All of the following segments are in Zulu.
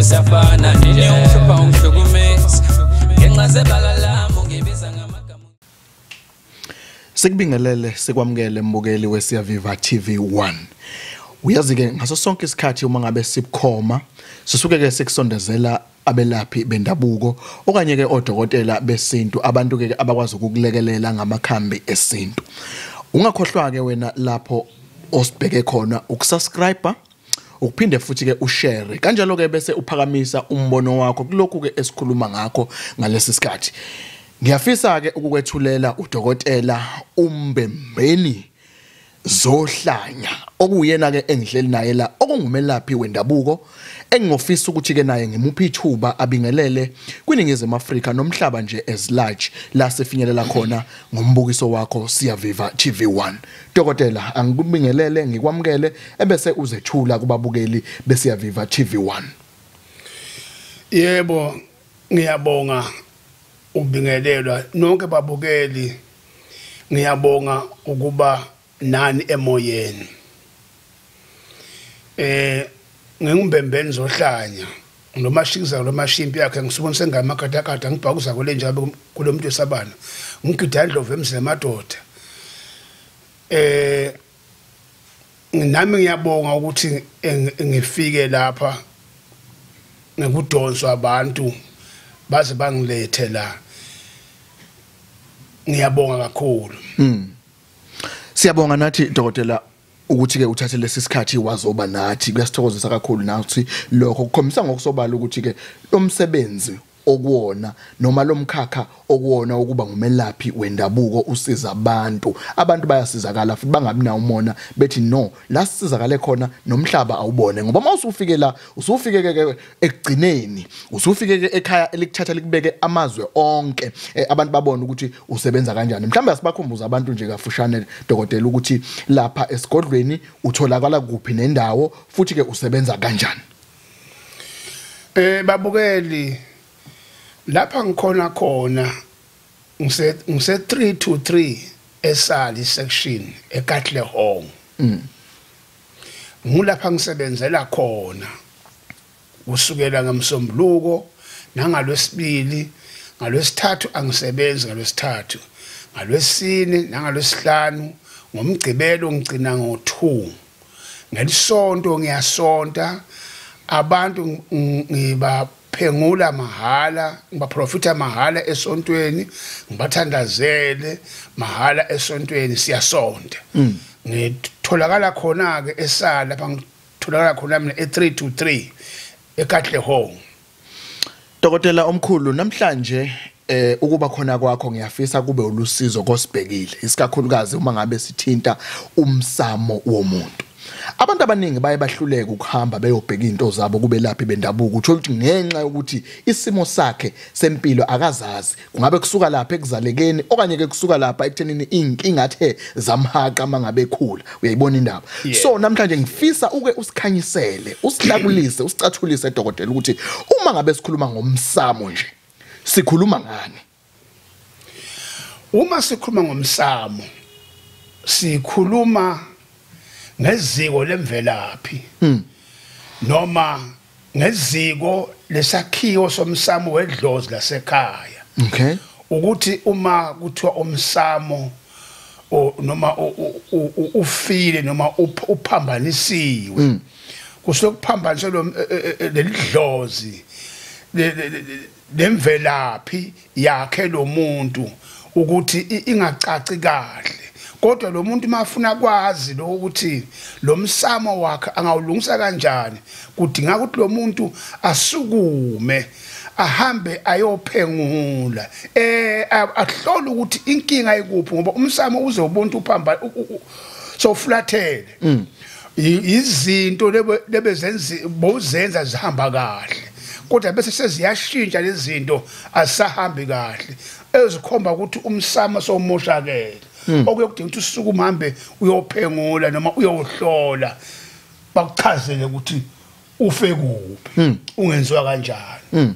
siyafana nje umhlupha ungihlukumeza ngenxa zebalalamu ngibiza ngamagama. Sikubingelele sikwamukele mbukeli weSiyaviva TV1. Uyazi ke ngaso sonke isikhathi uma ngabe sibukhoma sisuke ke sikusondezela abelaphi bendabuko okanye ke odokotela besintu abantu ke abakwazi ukukulekelela ngamakhambi esintu. Ungakhohlwa ke wena lapho osibheke khona ukusubscribe ukuphinde futhi ke ushare kanjalo ke bese uphakamisa umbono wakho kulokhu ke esikhuluma ngakho ngalesi sikhathi. Ngiyafisa ke ukukwethulela udokotela MBEMBENIZOHLANYA okuyena ke engihleli naye la okungumelaphi wendabuko engingofisa ukuthi ke naye ngimuphi ithuba abingelele kwiningizimu Afrika nomhlaba nje as large la sifinyelela khona ngombukiso wakho Siyaviva TV1. Dokotela angikubingelele ngikwamukele ebese uzethula kubabukeli beSiyaviva TV1. Yebo ngiyabonga ukubingelelwa nonke babukeli, ngiyabonga ukuba nani emoyeni. NginguMBEMBENIZOHLANYA nomashikiza lomashimpi yakhe ngisubonise ngamagadagada ngibhakuza kule njalo kulomuntu wesabana ngigida indlovu emzini madoda. Nami ngiyabonga ukuthi ngifike lapha ngikudonswa abantu baze bangilethe la. Ngiyabonga kakhulu. Siyabonga nathi dokotela ukuthi ke uthathe lesi sikhathi wazoba nathi kuyasithokozisa kakhulu nathi lokho kukhombisa ngokusobala ukuthi ke lomsebenzi okuwona noma lomkhakha okuwona ukuba ngumelaphi wendabuko usiza abantu bayasizakala futhi bangabi na umona bethi no la sisizakale khona nomhlaba awubone ngoba mawusufike la usufike ke ekugcineni usufike ke ekhaya elikuthatha likubeke amazwe onke abantu babona ukuthi usebenza kanjani. Mhlawumbe asibakhumbuza abantu nje kafushane dokotela ukuthi lapha esigodlweni utholakala kuphi nendawo futhi ke usebenza kanjani. Babukeli lapha ngikhona khona ngise 323 esali section eKatlehong. Ngulapha ngisebenzela khona kusukela ngamsombuluko nangalwesibili, ngalwesithathu angisebenzi, ngalwesithathu, ngalwesine nangalwesihlanu, ngomgcibelo ngicina ngo2. Ngelisonto ngiyasonta abantu ngibaphengula mahala, ngibaprofita mahala esontweni, ngibathandazele mahala esontweni siyasonta. Ngitholakala khona ke esala lapha ngitholakala khona mina e323 eKatlehong. Dokotela omkhulu namhlanje ukuba khona kwakho ngiyafisa kube ulusizo kosibhekile isikakhulukazi uma ngabe sithinta umsamo womuntu. Abantu abaningi baye bahluleka ukuhamba beyobheka into zabo kube laphi bendabuko uthola ukuthi ngenxa yokuthi isimo sakhe sempilo akazazi kungabe kusuka lapha ekuzalekeni okanye ke kusuka lapha ekuthenini inkinga athe zamhaqa mangabe ekhula uyayibona indaba. So namhlanje ngifisa uke usikhanyisele usihlakulise usicathulise dokotela ukuthi uma ngabe sikhuluma ngomsamo nje sikhuluma ngani. Uma sikhuluma ngomsamo sikhuluma ngeziko lemvelaphi noma ngeziko lesakhiwo somsamo wedlozi lasekhaya. Okay. Ukuthi uma kuthiwa umsamo noma ufile noma uphambanisiwe kusuke kuphambaniswe lelidlozi lemvelaphi yakhe lo muntu ukuthi ingacaci kahle. Kodwa lo muntu mafuna kwazi lo ukuthi lo msamo wakhe angawulungisa kanjani kudinga ukuthi lo muntu asukume ahambe ayophengula ahlole ukuthi inkinga ikuphi ngoba umsamo uze ubuntu uphamba so flathele izinto lebezenzi bozenza zihamba kahle kodwa bese seziyashintsha lezi zinto asahambi kahle ezikhomba ukuthi umsamo somoshakele. Okuyokudinga ukuthi usuku uhambe uyophengula noma uyohlola bakuchazele ukuthi ufe kuphi ungenziwa kanjani.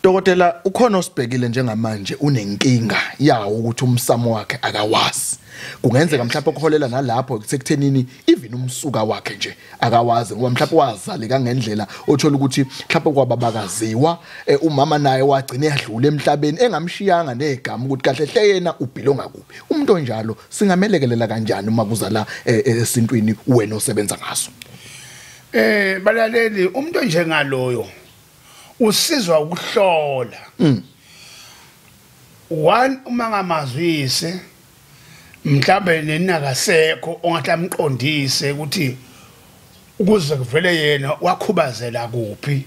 Dokotela ukhona osibhekile njengamanje unenkinga yawo ukuthi umsamo wakhe akawazi. Kungenzeka mhlawumbe ukuholela nalapho sekuthenini even umsuka wakhe nje akawazi ngoba mhlawumbe wazali kangendlela othola ukuthi mhlawumbe kwababakaziwa umama naye wagcina yadlula emhlabeni engamshiyanga negama ukuthi kahle hle yena ubhilonga kuphi. Umuntu onjalo singamelekelela kanjani uma kuzala esintwini wena osebenza ngaso? Balaleli umuntu njengaloyo usizwa ukuhlola. One uma ngamazwise mhlawumbe nenakasekho ongathi amqondise ukuthi ukuze kuvele yena wakhubazela kuphi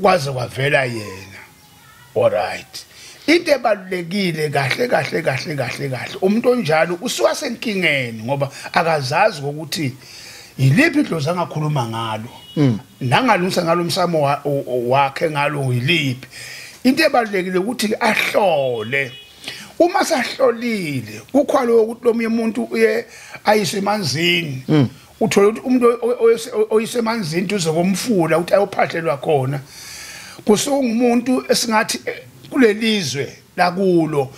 kwaze kwavela yena. Alright, into ebalulekile kahle umuntu onjalo usuka senkingeni ngoba akazazi ukuthi yiliphi idlozi angakhuluma ngalo nangalungisa ngalo umsamo wakhe ngalo yiliphi. Into ebalulekile ukuthi ahlole. Uma sahlolile kukhwalo ukuthi lomunye umuntu uye ayisemanzini uthola ukuthi umuntu oyisemanzini duze komfula ukuthi ayophahlelwa khona kusungumuntu esingathi kulelizwe lakulo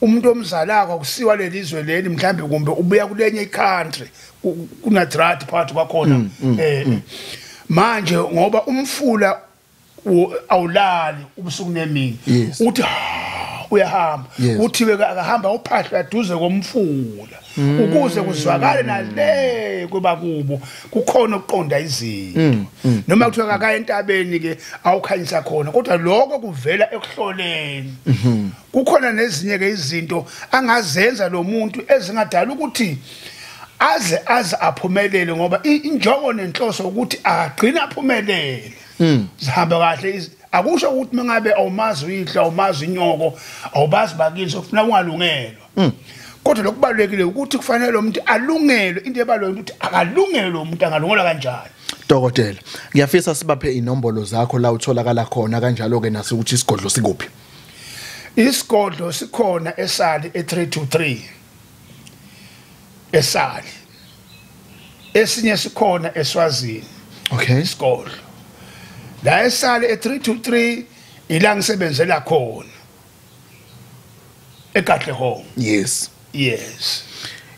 umuntu omzalaka kusiwa lelizwe leli mhlambe kumbe ubuya kulenye icountry kuna drought part kwakhona manje ngoba umfula awulali ubusuku nemini uthi uyahamba uthiwe akahamba uphahla duze komfula ukuze kuzwakale nale kuba kubo kukhona ukuqonda izinto noma kuthiwa akaya entabeni ke awukhanyisa khona kodwa lokho kuvela ekuhloleni. Kukhona nezinye ke izinto angazenza lo muntu ezingadala ukuthi aze aphumelele ngoba injongo nenhloso ukuthi agcina aphumelele. Zihamba kahle akusho ukuthi mangabe awumazi uyihla awumazi inyoko awubazi bakini sokufuna ungalungelwa. Kodwa lokubalekile ukuthi kufanele umuntu alungelwe. Into ebalulekile ukuthi akalungelo umuntu angalungelwa kanjani. Dokotela ngiyafisa sibaphe inombolo zakho la utholakala khona kanjalo ke naso ukuthi isigodlo sikuphi. Isigodlo sikhona eSali e323 eSali. Esinye sikhona eSwazini. Okay, isigodlo la eSali e323 ila ngisebenzela khona eGahle home. Yes.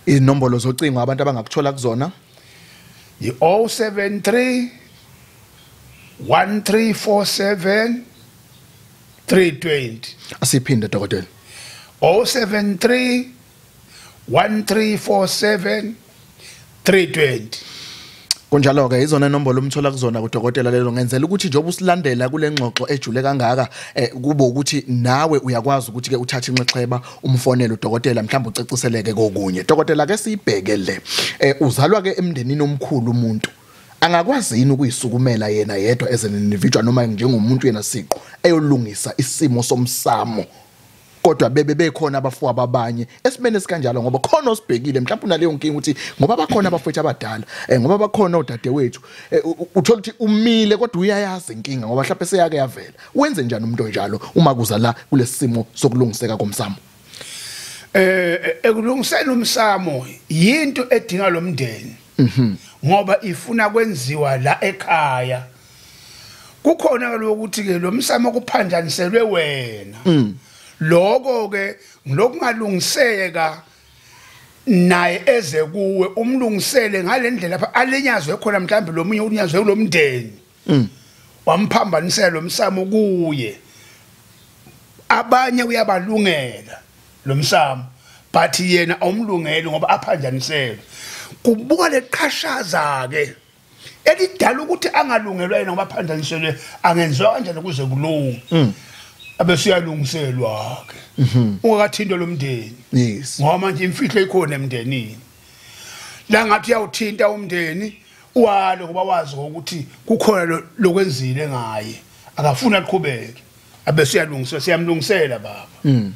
Inombolo zocingo abantu abangakuthola kuzona yi-073 1347 320. Asiphinde dokotela. 073 1347 320. Kunjalo ke izona inombolo umthola kuzona kudokotela lelo ngenzela ukuthi njobe usilandela kule ngxoxo ejule kangaka kube ukuthi nawe uyakwazi ukuthi ke uthathe inxexheba umfonele udokotela mhlawumbe uceciseleke kokunye. Dokotela ke sibheke le uzalwa ke emndenini omkhulu umuntu angakwazi yini ukuyisukumela yena yedwa as an individual noma njengomuntu yena siqo eyolungisa isimo somsamo kodwa bekhona abafuwa ababanye esimene sikanjalo ngoba khona osibhekile mhlawumbe unaleyo nkingi ukuthi ngoba bakhona abafowethu abadala ngoba bakhona odadewethu uthola ukuthi umile kodwa uyayazi inkinga ngoba mhlawumbe seyake yavela. Wenze njani umuntu onjalo uma kuza la kulesimo sokulungiseka komsamo? Ekulungiseni umsamo yinto edinga lo mndeni ngoba ifuna kwenziwa la ekhaya. Kukhona kaloku ukuthi ke lo msamo kuphanjaniselwe wena. Lokho ke ngokungalungiseka naye eze kuwe umlungisele ngalendlela lapha alinyazwe khona mhlambe lo munye unyazwe kulomndeni wamphambanisela lo msamo kuye. Abanye uyabalungela lo msamo but yena awumlungeli ngoba aphanjaniselwe. Kubuka leqhashaza ke elidala ukuthi angalungelwa yena ngoba aphanjaniselwe angenziwa kanjani kuze kulunge. Abesiyalungiselwa ke ungakathinto lomndeni. Yes, ngoba manje imfihlo ikhona emndenini la ngathi uyawuthinta umndeni walo ngoba wazi ukuthi kukhona lokwenzile ngaye akafuna aqhubeke. Abesiyalungiswa siyamlungisela baba.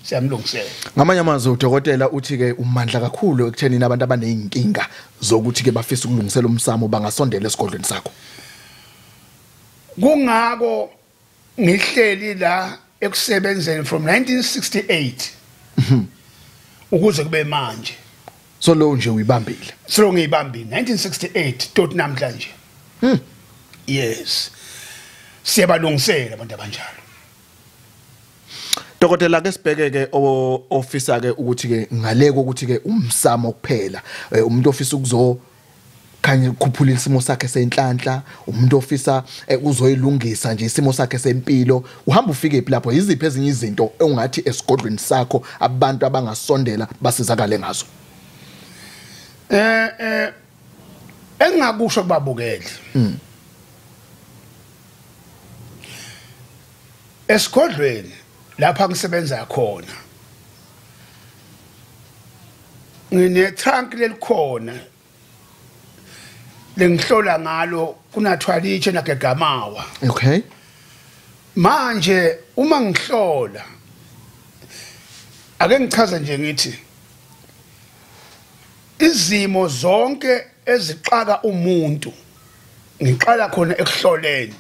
Siyamlungisela. Ngamanye amazwi udokotela uthi ke umandla kakhulu ekuthenini abantu abaneyinkinga zokuthi ke bafisa ukulungisela umsamo bangasondela esigodlweni sakho. Kungako ngihleli la ekusebenzeni from 1968 ukuze kube manje. So lo nje uyibambile. So ngiyibambile 1968 tot namhlanje. Yes. Siyabalungisela abantu abanjalo. Dokotela ke sibheke ke ofisa ke ukuthi ke ngale kokuthi ke umsamo kuphela umuntu ofisa ukuzo kanye ukukhuphula isimo sakhe senhlanhla umuntu ofisa uzoyilungisa nje isimo sakhe sempilo uhamba ufike ephi lapho iziphi ezinye izinto ongathi esigodlweni sakho abantu abangasondela basizakale ngazo engakusho kubabukeli esigodlweni lapha ngisebenza khona ngine trunk lelikhona lengihlola ngalo kunathwalishe nagegamawa okay manje uma ngihlola ake ngichaze nje ngithi izimo zonke ezixaka umuntu ngiqala khona ekuhloleni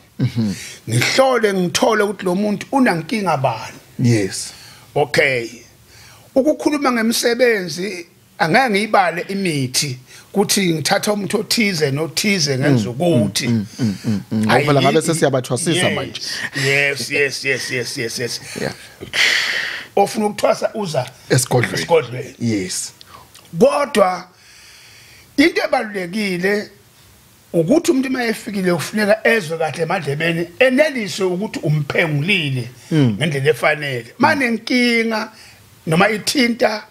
ngihlole ngithole ukuthi lo muntu unankinga bani yes okay ukukhuluma ngemisebenzi angeke ngiyibale imithi kuthi ngithatha umuntu othize nothize ngenza ukuthi ngoba ngabe sesiyabathwasisa manje yes yeah ofuna ukuthwasa uza esigodlweni yes kodwa into ebalulekile ukuthi umuntu mayefikile ufuneka ezwe kahle emadlebeni eneliswe ukuthi umphengulile ngendlela efanele manje inkinga noma ithinta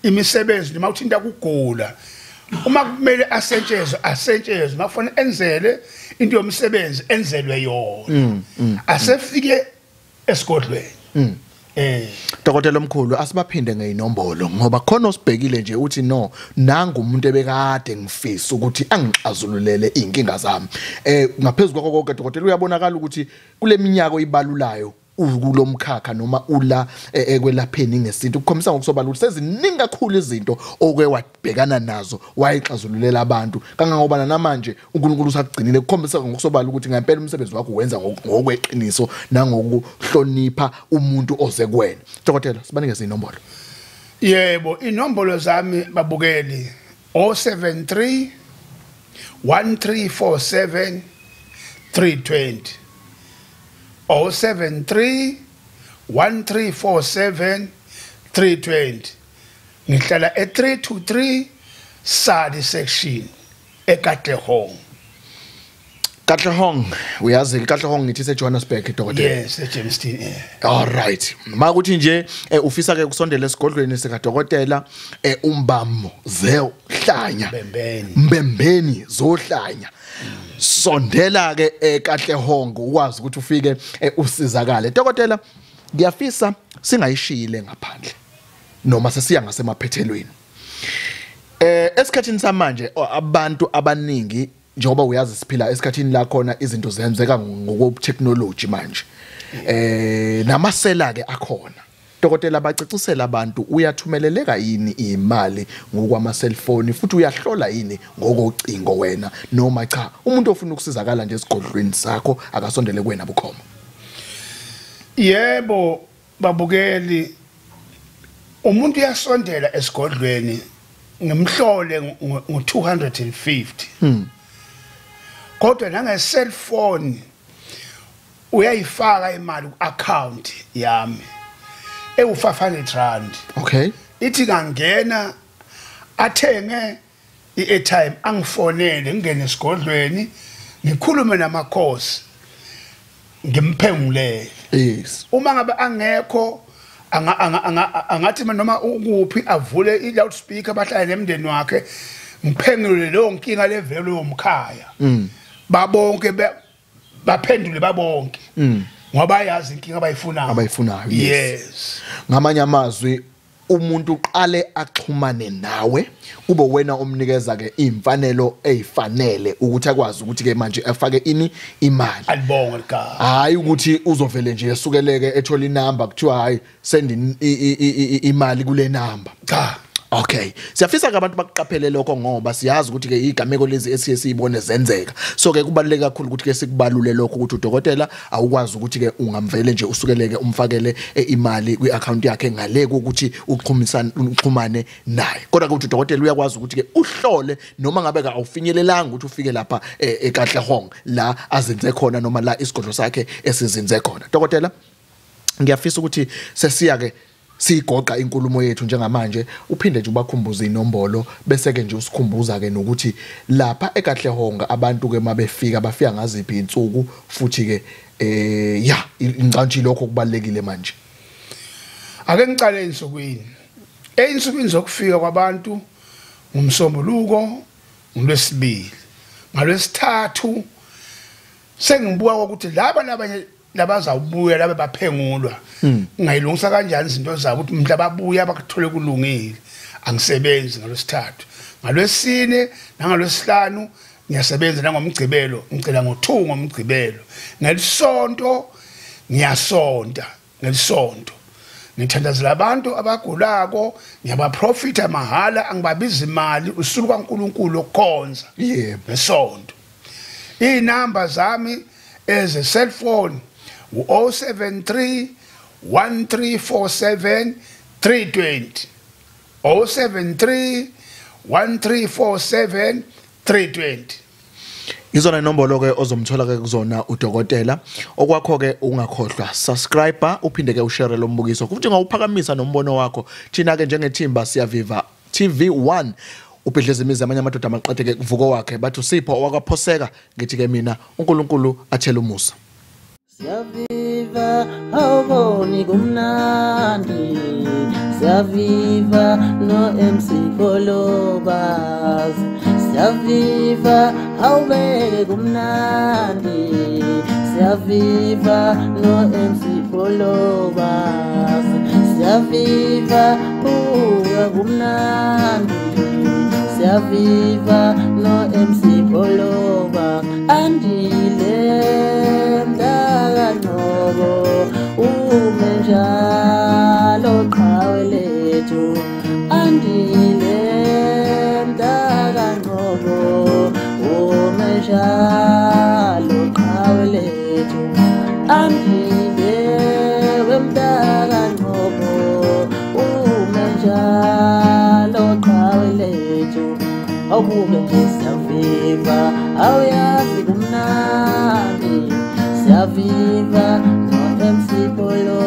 imisebenzi noma uthinta kugula uma kumele asentshezwe makufanele enzele into yomsebenzi enzelwe yona asefike esigodlweni Dokotela omkhulu asibaphinde ngeinombolo ngoba khona osibhekile nje uthi no nanga umuntu ebekade ngifisa ukuthi angixazululele inkinga zami ngaphezulu kwakho konke dokotela uyabonakala ukuthi kule minyaka oyibalulayo kulomkhakha noma ula ekwelapheni ngesintu ukukhombisa ngokusobala ukuthi seziningi kakhulu izinto oke wabhekana nazo wayixazululela abantu kangangoba namanje uNkulunkulu usagcinile ukukhombisa ngokusobala ukuthi ngempela umsebenzi wakho wenza ngokweqiniso nangokuhlonipha umuntu oze kuwena dokotela sibanikeze inombolo yebo inombolo zami babukeli 073 1347 320 073 1347 320 ngihlala e323 Sadi section eKatlehong Katlehong uyazi Katlehong ngithi seJohannesburg dokotela yes eJamestown all right makuthi nje ufisa ke kusondela esigodlweni sikadokotela umbamo zehlanya mbembeni zohlanya sondela ke eKatlehong ukwazi ukuthi ufike usizakale dokotela ngiyafisa singayishile ngaphandle noma sesiya ngasemaphethelweni esikhathini samanje abantu abaningi njengoba uyazi siphila esikhathini la khona izinto zenzeka ngokwe-technology manje namasela ke akhona dokotela bacacisela abantu uyathumeleleka yini imali ngokwama cellphone futhi uyahlola yini ngokocingo wena noma cha umuntu ofuna ukusizakala nje esigodlweni sakho akasondele kuwena bukhoma yebo babukeli umuntu uyasondela esigodlweni ngimhlole ngo250 kodwa nange cellphone uyayifaka imali ku-account yami ewu500 rand okay ithi kangena athenge i-airtime angifonele ngene esigodlweni ngikhulume namakhosi ngimphengulele yes uma ngabe angekho angathi noma ukuphi avule i-loudspeaker bahlale nemndeni wakhe ngiphengulele leyo nkinga levelo yomkhaya babonke baphendule babonke ngoba yazi inkinga abayifunayo yes ngamanye amazwi umuntu uqale axhumane nawe ube wena omnikeza ke imfanelo ezifanele ukuthi akwazi ukuthi ke manje afake ini imali alibonga ligama hayi ukuthi uzovele nje esukeleke ethola inamba kuthiwa hayi send imali kule number cha okay siyafisa ke abantu bakuqaphele lokho ngoba siyazi ukuthi ke igameko lezi esiye siyibone zenzeka so ke kubaluleke kakhulu ukuthi ke sikubalule lokho ukuthi udokotela awukwazi ukuthi ke ungamvele nje usukeleke umfakele imali kwi-account yakhe ngale ukuthi uxhumane naye kodwa ukuthi udokotela uyakwazi ukuthi ke uhlole noma ngabe ka awufinyelelanga ukuthi ufike lapha eKatlehong la azenze khona noma la isigodlo sakhe esizinze khona dokotela ngiyafisa ukuthi sesiya ke sigoqa inkulumo yethu njengamanje uphinde nje ubakhumbuza inombolo bese ke nje usikhumbuza ke nokuthi lapha eKahlehonga abantu ke mabefika bafika ngaziphi insuku futhi ke ingcantshi lokho kubalekile manje. Ake ngicale insukwini. Einsukwini zokufika kwabantu ngumsombuluko ngolwesibili. Ngalwesithathu sengibuka ukuthi labanye labazawubuya labe baphengulwa ngayilungisa kanjani izinto zabo ukuthi umuntu ababuya bakuthole kulungile angisebenzi ngalwesithathu. Ngalwesine nangalwesihlanu ngiyasebenza nangomgcibelo ngicela ngo2 ngomgcibelo. Ngelisonto ngiyasonta ngelisonto. Ngithandazela abantu abagulako ngiyabaprofita mahala angibabiza imali usuku kaNkulunkulu okukhonza ngesonto. Inamba zami eze cellphone u073 1347 320 073 1347 320. Izona inombolo ke ozomthola ke kuzona udokotela. Okwakho ke ungakhohlwa subscriber uphinde ke ushare lo mbukiso. Futhi ngawuphakamisa nombono wakho. Thina ke njengethimba siyaviva TV1 ubhedleza imizi amanye amadoda amaqede ke kuvuko wakhe bathi usipho owakaphoseka ngithi ke mina uNkulunkulu athela umusa. Siyaviva awuboni kumnandi siyaviva no imfihlo siyaviva awubeke kumnandi siyaviva no imfihlo siyaviva uya kumnandi siyaviva no imfihlo andile umenjalo qhawe lethu andile mdaka ngobo umenjalo qhawe lethu andile wemdaka ngobo umenjalo qhawe lethu awubuke nje siyaviva awuyazi kumnandi siyaviva no imfihlo